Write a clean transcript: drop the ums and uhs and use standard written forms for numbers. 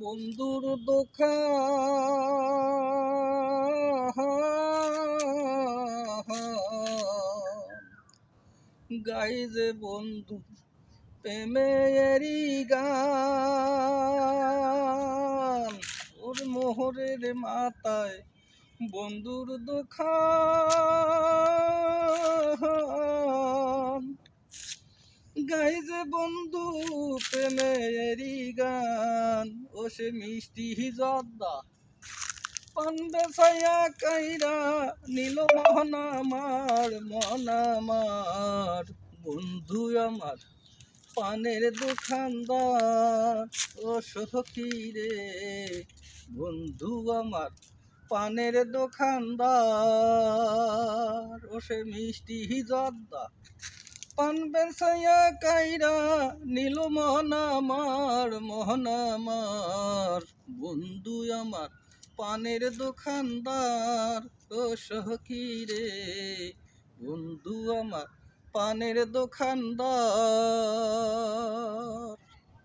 বন্ধুর দোকান গাই যে বন্ধু প্রেমেরই গান, ওর মোহরের মাথায় বন্ধুর দোকান গাই যে বন্ধু প্রেমেরই গান, ও সে মিষ্টি জর্দা পান বেচাইয়া কাইরা নীল মন আমার বন্ধু আমার পানের দোকানদার। ও সখী রে বন্ধু আমার পানের দোকানদার, ও সে মিষ্টি জর্দা পান বেচাইয়া কাইরা নীল মন আমার বন্ধু আমার পানের দোকানদার। ও সখী রে বন্ধু আমার পানের দোকানদার।